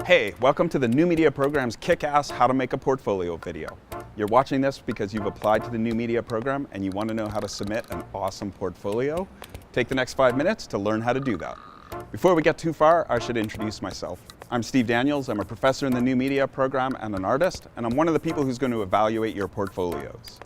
Hey, welcome to the New Media Program's Kick-Ass How to Make a Portfolio video. You're watching this because you've applied to the New Media Program and you want to know how to submit an awesome portfolio. Take the next 5 minutes to learn how to do that. Before we get too far, I should introduce myself. I'm Steve Daniels. I'm a professor in the New Media Program and an artist, and I'm one of the people who's going to evaluate your portfolios.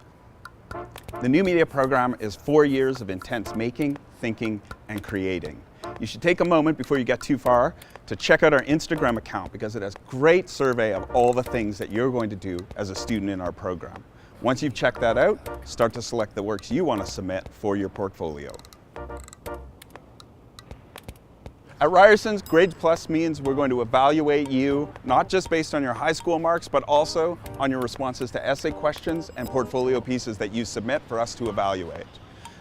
The New Media Program is 4 years of intense making, thinking, and creating. You should take a moment before you get too far to check out our Instagram account because it has a great survey of all the things that you're going to do as a student in our program. Once you've checked that out, start to select the works you want to submit for your portfolio. At Ryerson's, Grades Plus means we're going to evaluate you not just based on your high school marks, but also on your responses to essay questions and portfolio pieces that you submit for us to evaluate.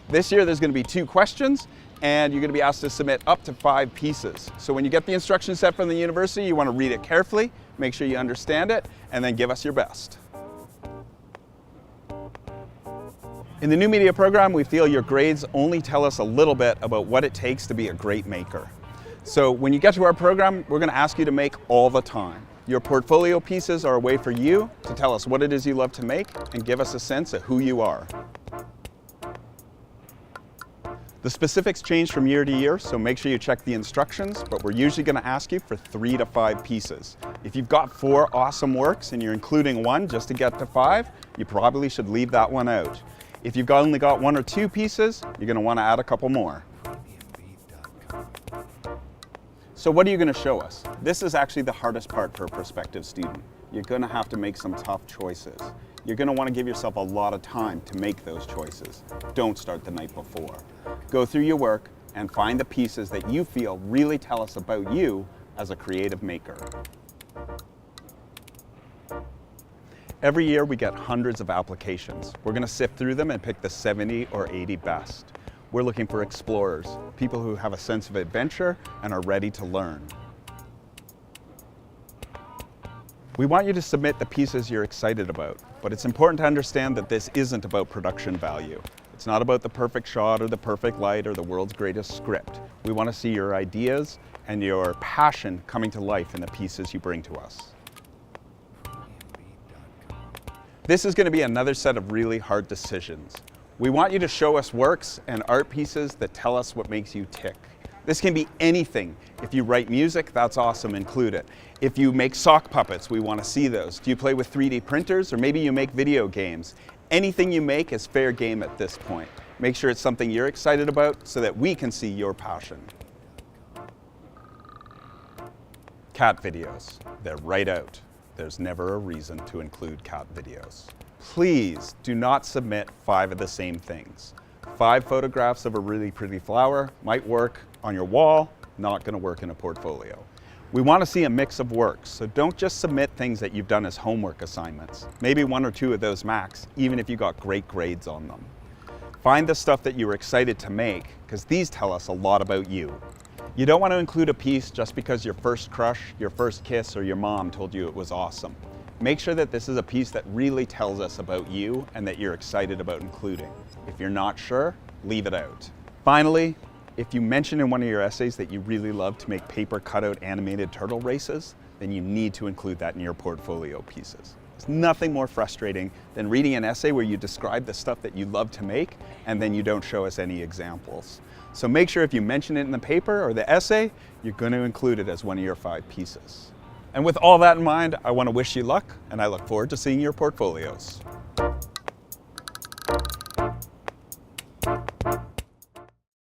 This year there's going to be 2 questions, and you're going to be asked to submit up to 5 pieces. So when you get the instruction set from the university, you want to read it carefully, make sure you understand it, and then give us your best. In the New Media Program, we feel your grades only tell us a little bit about what it takes to be a great maker. So when you get to our program, we're going to ask you to make all the time. Your portfolio pieces are a way for you to tell us what it is you love to make and give us a sense of who you are. The specifics change from year to year, so make sure you check the instructions, but we're usually going to ask you for 3 to 5 pieces. If you've got 4 awesome works and you're including 1 just to get to 5, you probably should leave that one out. If you've only got 1 or 2 pieces, you're going to want to add a couple more. So what are you going to show us? This is actually the hardest part for a prospective student. You're going to have to make some tough choices. You're going to want to give yourself a lot of time to make those choices. Don't start the night before. Go through your work and find the pieces that you feel really tell us about you as a creative maker. Every year we get hundreds of applications. We're going to sift through them and pick the 70 or 80 best. We're looking for explorers, people who have a sense of adventure and are ready to learn. We want you to submit the pieces you're excited about, but it's important to understand that this isn't about production value. It's not about the perfect shot or the perfect light or the world's greatest script. We want to see your ideas and your passion coming to life in the pieces you bring to us. This is going to be another set of really hard decisions. We want you to show us works and art pieces that tell us what makes you tick. This can be anything. If you write music, that's awesome, include it. If you make sock puppets, we want to see those. Do you play with 3D printers, or maybe you make video games? Anything you make is fair game at this point. Make sure it's something you're excited about so that we can see your passion. Cat videos, they're right out. There's never a reason to include cat videos. Please do not submit 5 of the same things. 5 photographs of a really pretty flower might work on your wall, not going to work in a portfolio. We want to see a mix of works, so don't just submit things that you've done as homework assignments. Maybe 1 or 2 of those max, even if you got great grades on them. Find the stuff that you were excited to make, because these tell us a lot about you. You don't want to include a piece just because your first crush, your first kiss, or your mom told you it was awesome. Make sure that this is a piece that really tells us about you and that you're excited about including. If you're not sure, leave it out. Finally, if you mention in one of your essays that you really love to make paper cutout animated turtle races, then you need to include that in your portfolio pieces. There's nothing more frustrating than reading an essay where you describe the stuff that you love to make and then you don't show us any examples. So make sure if you mention it in the paper or the essay, you're going to include it as one of your 5 pieces. And with all that in mind, I want to wish you luck, and I look forward to seeing your portfolios.